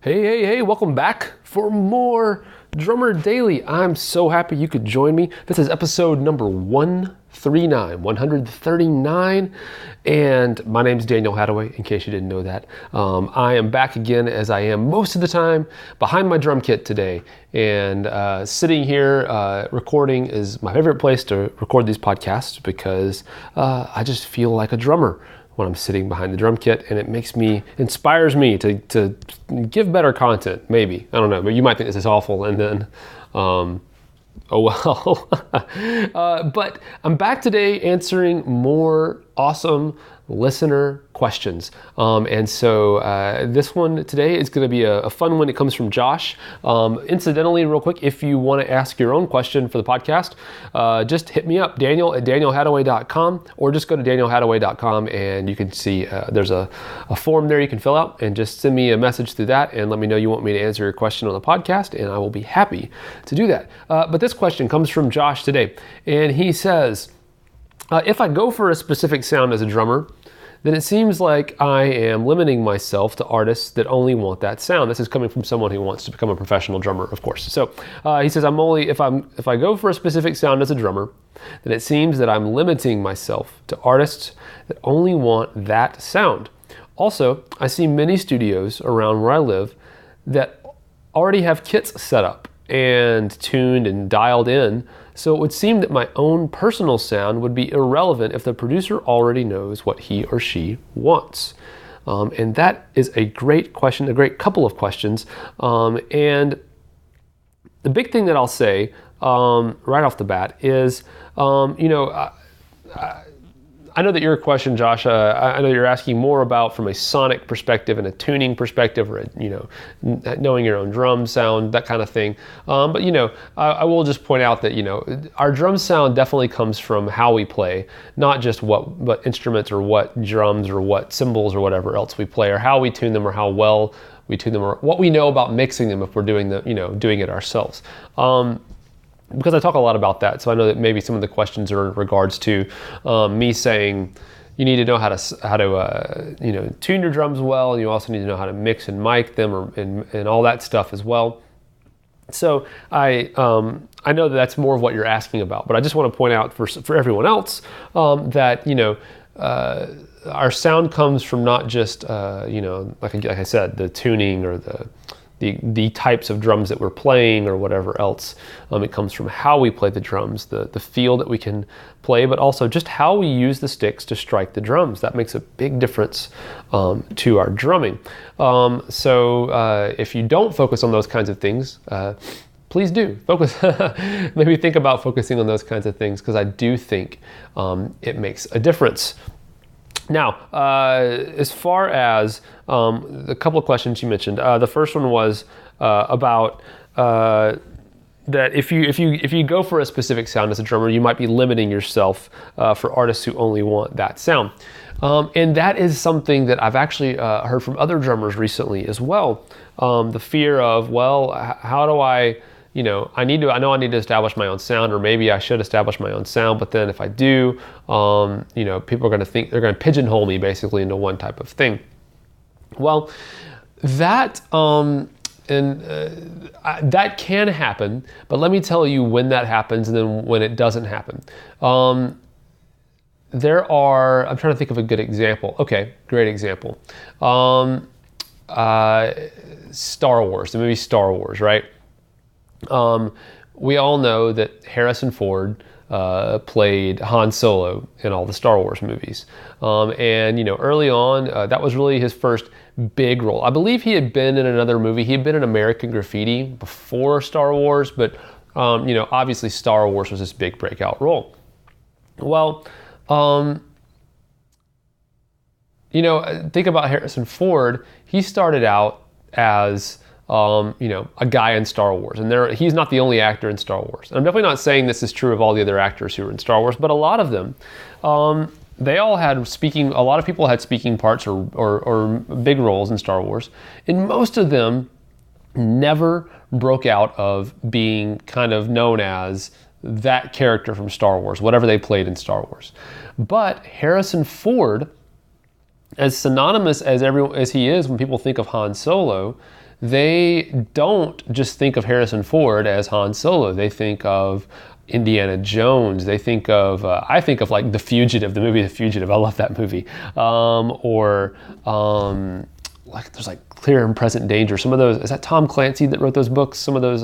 Hey, welcome back for more Drummer Daily. I'm so happy you could join me. This is episode number 139, and my name's Daniel Hadaway, in case you didn't know that. I am back again, as I am most of the time, behind my drum kit today, and sitting here recording is my favorite place to record these podcasts because I just feel like a drummer when I'm sitting behind the drum kit, and it inspires me to give better content, maybe. I don't know, but you might think this is awful, and then, oh well. But I'm back today answering more awesome listener questions. And so this one today is going to be a fun one. It comes from Josh. Incidentally, real quick, if you want to ask your own question for the podcast, just hit me up, Daniel@danielhadaway.com, or just go to danielhadaway.com and you can see there's a form there you can fill out, and just send me a message through that and let me know you want me to answer your question on the podcast, and I will be happy to do that. But this question comes from Josh today, and he says, if I go for a specific sound as a drummer, then it seems like I am limiting myself to artists that only want that sound. This is coming from someone who wants to become a professional drummer, of course. So he says, if I go for a specific sound as a drummer, then it seems that I'm limiting myself to artists that only want that sound. Also, I see many studios around where I live that already have kits set up and tuned and dialed in, so it would seem that my own personal sound would be irrelevant if the producer already knows what he or she wants. And that is a great question, a great couple of questions. And the big thing that I'll say right off the bat is, I know that your question, Josh, I know you're asking more about from a sonic perspective and a tuning perspective, or knowing your own drum sound, that kind of thing. But I will just point out that our drum sound definitely comes from how we play, not just what instruments or what drums or what cymbals or whatever else we play, or how we tune them, or how well we tune them, or what we know about mixing them if we're doing it ourselves. Because I talk a lot about that, so I know that maybe some of the questions are in regards to me saying you need to know how to tune your drums well, and you also need to know how to mix and mic them, and all that stuff as well. So I know that that's more of what you're asking about, but I just want to point out for everyone else that our sound comes from not just like I said, the tuning or the types of drums that we're playing or whatever else. It comes from how we play the drums, the feel that we can play, but also just how we use the sticks to strike the drums. That makes a big difference to our drumming. So if you don't focus on those kinds of things, please do focus. Maybe think about focusing on those kinds of things, because I do think it makes a difference. Now, as far as the couple of questions you mentioned, the first one was about that if you go for a specific sound as a drummer, you might be limiting yourself for artists who only want that sound. And that is something that I've actually heard from other drummers recently as well. The fear of, how do I know I need to establish my own sound, or maybe I should establish my own sound, but then if I do, people are going to think they're going to pigeonhole me basically into one type of thing. Well, that that can happen, but let me tell you when that happens and then when it doesn't happen. I'm trying to think of a good example. Okay, great example. Star Wars, the movie Star Wars, right? We all know that Harrison Ford played Han Solo in all the Star Wars movies. And early on, that was really his first big role. I believe he had been in another movie. He had been in American Graffiti before Star Wars, but obviously Star Wars was his big breakout role. Well, think about Harrison Ford. He started out as a guy in Star Wars, and he's not the only actor in Star Wars. And I'm definitely not saying this is true of all the other actors who were in Star Wars, but a lot of them, they all had speaking. A lot of people had speaking parts or big roles in Star Wars, and most of them never broke out of being kind of known as that character from Star Wars, whatever they played in Star Wars. But Harrison Ford, as synonymous as he is when people think of Han Solo, they don't just think of Harrison Ford as Han Solo. They think of Indiana Jones. They think of, I think of like The Fugitive, the movie The Fugitive. I love that movie. Like there's like Clear and Present Danger. Some of those, is that Tom Clancy that wrote those books? Some of those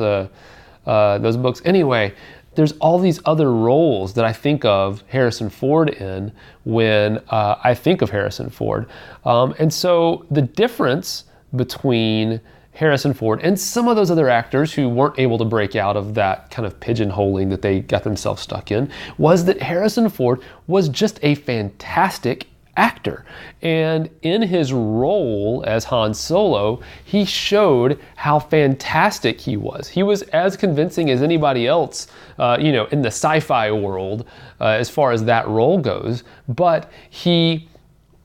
books. Anyway, there's all these other roles that I think of Harrison Ford in when I think of Harrison Ford. And so the difference between Harrison Ford and some of those other actors who weren't able to break out of that kind of pigeonholing that they got themselves stuck in was that Harrison Ford was just a fantastic actor. And in his role as Han Solo, he showed how fantastic he was. He was as convincing as anybody else, in the sci-fi world, as far as that role goes. But he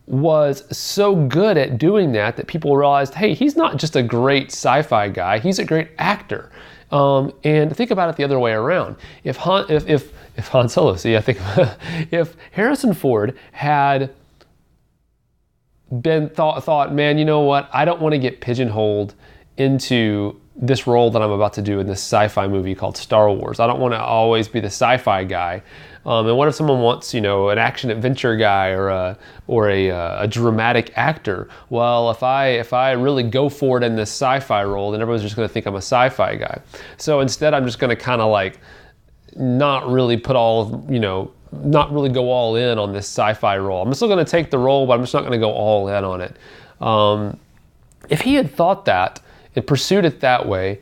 was so good at doing that people realized, hey, he's not just a great sci-fi guy, he's a great actor. And think about it the other way around. If Han Solo, if Harrison Ford had been thought, man, you know what? I don't want to get pigeonholed into this role that I'm about to do in this sci-fi movie called Star Wars. I don't want to always be the sci-fi guy. And what if someone wants, an action adventure guy or a dramatic actor? Well, if I really go for it in this sci-fi role, then everyone's just going to think I'm a sci-fi guy. So instead, I'm just going to kind of like not really not really go all in on this sci-fi role. I'm still going to take the role, but I'm just not going to go all in on it. If he had thought that and pursued it that way,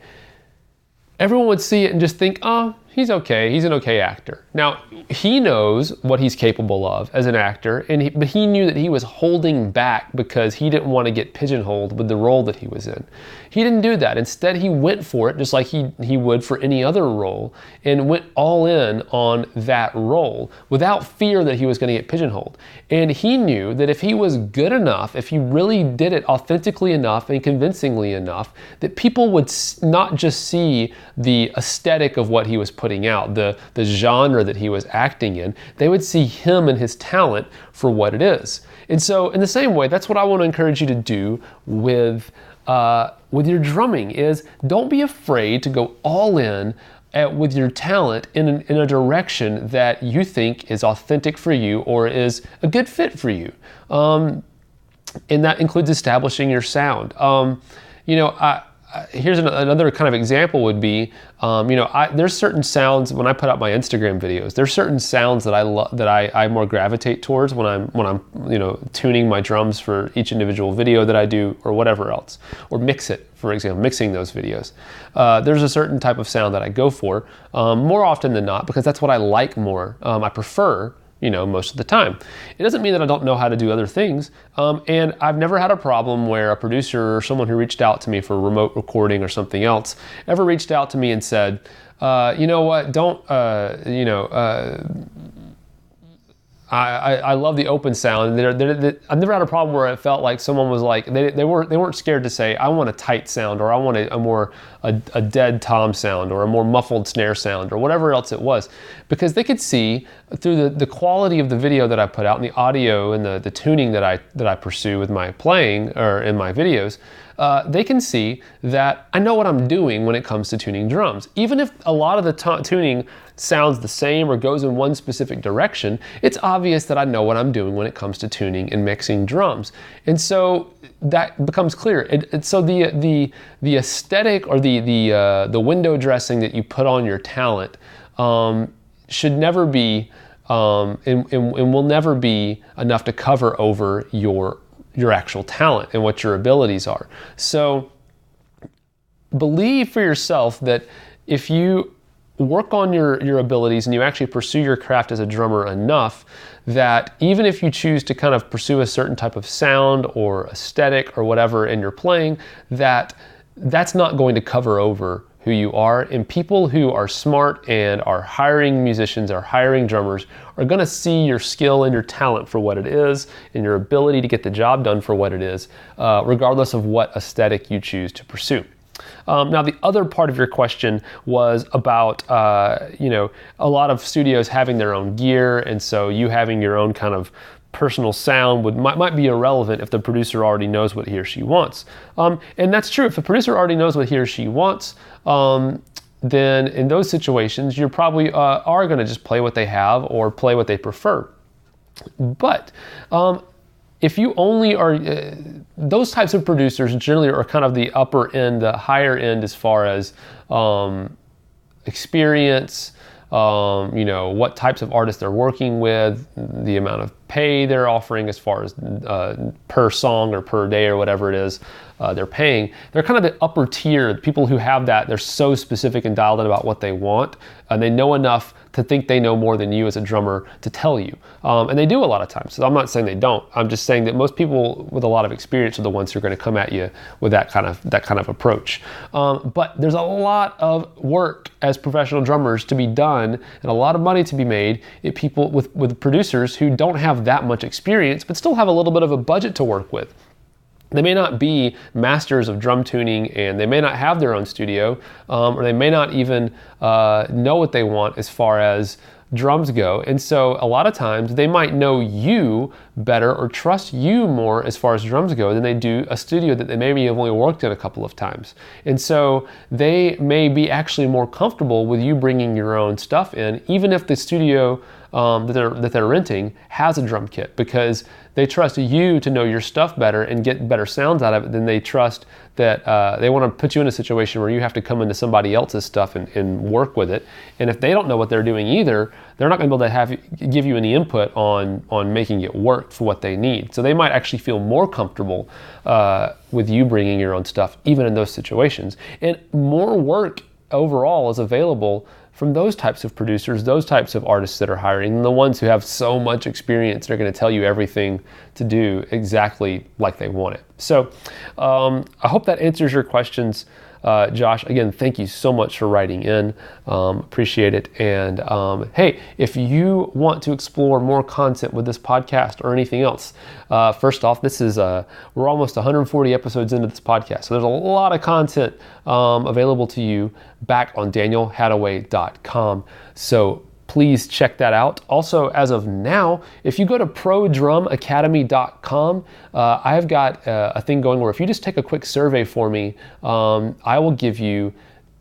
everyone would see it and just think, oh, he's okay. He's an okay actor. Now, he knows what he's capable of as an actor, but he knew that he was holding back because he didn't want to get pigeonholed with the role that he was in. He didn't do that. Instead, he went for it just like he would for any other role and went all in on that role without fear that he was going to get pigeonholed. And he knew that if he was good enough, if he really did it authentically enough and convincingly enough, that people would not just see the aesthetic of what he was putting out, the genre that he was acting in, they would see him and his talent for what it is. And so in the same way, that's what I want to encourage you to do with your drumming is don't be afraid to go all in with your talent in a direction that you think is authentic for you or is a good fit for you. And that includes establishing your sound. Here's another kind of example would be, there's certain sounds when I put out my Instagram videos. There's certain sounds that I more gravitate towards when I'm tuning my drums for each individual video that I do or whatever else, or mix it, for example, mixing those videos. There's a certain type of sound that I go for more often than not because that's what I like more. I prefer. Most of the time. It doesn't mean that I don't know how to do other things. And I've never had a problem where a producer or someone who reached out to me for remote recording or something else ever reached out to me and said, you know what, I love the open sound. I've never had a problem where it felt like someone was like, they weren't scared to say, I want a tight sound, or I want a dead tom sound, or a more muffled snare sound, or whatever else it was. Because they could see through the quality of the video that I put out and the audio and the tuning that I pursue with my playing or in my videos, they can see that I know what I'm doing when it comes to tuning drums. Even if a lot of the tuning sounds the same or goes in one specific direction, it's obvious that I know what I'm doing when it comes to tuning and mixing drums. And so that becomes clear. So the aesthetic or the window dressing that you put on your talent should never be and will never be enough to cover over your actual talent and what your abilities are. So believe for yourself that if you work on your abilities and you actually pursue your craft as a drummer enough, that even if you choose to kind of pursue a certain type of sound or aesthetic or whatever in your playing, that's not going to cover over who you are. And people who are smart and are hiring musicians or hiring drummers are going to see your skill and your talent for what it is and your ability to get the job done for what it is, regardless of what aesthetic you choose to pursue. Now, the other part of your question was about, a lot of studios having their own gear, and so you having your own kind of personal sound might be irrelevant if the producer already knows what he or she wants. And that's true. If the producer already knows what he or she wants, then in those situations, you're probably are going to just play what they have or play what they prefer. But if you only are, those types of producers generally are kind of the upper end, the higher end as far as experience, what types of artists they're working with, the amount of pay they're offering as far as per song or per day or whatever it is they're paying. They're kind of the upper tier, people who have that. They're so specific and dialed in about what they want, and they know enough to think they know more than you as a drummer to tell you. And they do a lot of times. So I'm not saying they don't. I'm just saying that most people with a lot of experience are the ones who are going to come at you with that kind of approach. But there's a lot of work as professional drummers to be done and a lot of money to be made at people with producers who don't have that much experience but still have a little bit of a budget to work with. They may not be masters of drum tuning, and they may not have their own studio, or they may not even know what they want as far as drums go. And so a lot of times they might know you better or trust you more as far as drums go than they do a studio that they maybe have only worked in a couple of times. And so they may be actually more comfortable with you bringing your own stuff in, even if the studio that they're renting has a drum kit, because they trust you to know your stuff better and get better sounds out of it than they trust that they want to put you in a situation where you have to come into somebody else's stuff and work with it. And if they don't know what they're doing either, they're not going to be able to give you any input on making it work for what they need. So they might actually feel more comfortable with you bringing your own stuff, even in those situations. And more work overall is available from those types of producers, those types of artists that are hiring, and the ones who have so much experience, they're going to tell you everything to do exactly like they want it. So I hope that answers your questions, Josh. Again, thank you so much for writing in. Appreciate it. And hey, if you want to explore more content with this podcast or anything else, first off, this is we're almost 140 episodes into this podcast, so there's a lot of content available to you back on danielhadaway.com. So please check that out. Also, as of now, if you go to prodrumacademy.com, I've got a thing going where if you just take a quick survey for me, I will give you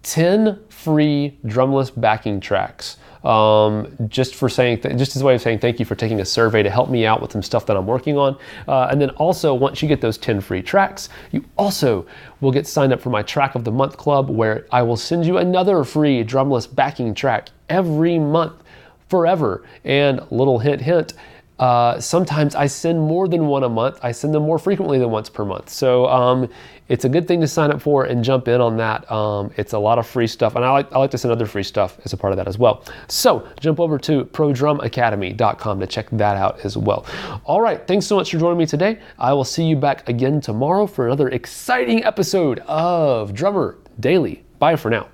10 free drumless backing tracks. Just as a way of saying thank you for taking a survey to help me out with some stuff that I'm working on. And then also, once you get those 10 free tracks, you also will get signed up for my Track of the Month Club, where I will send you another free drumless backing track every month forever. And little hint, hint, sometimes I send more than one a month. I send them more frequently than once per month. So it's a good thing to sign up for and jump in on that. It's a lot of free stuff, and I like to send other free stuff as a part of that as well. So jump over to prodrumacademy.com to check that out as well. All right, thanks so much for joining me today. I will see you back again tomorrow for another exciting episode of Drummer Daily. Bye for now.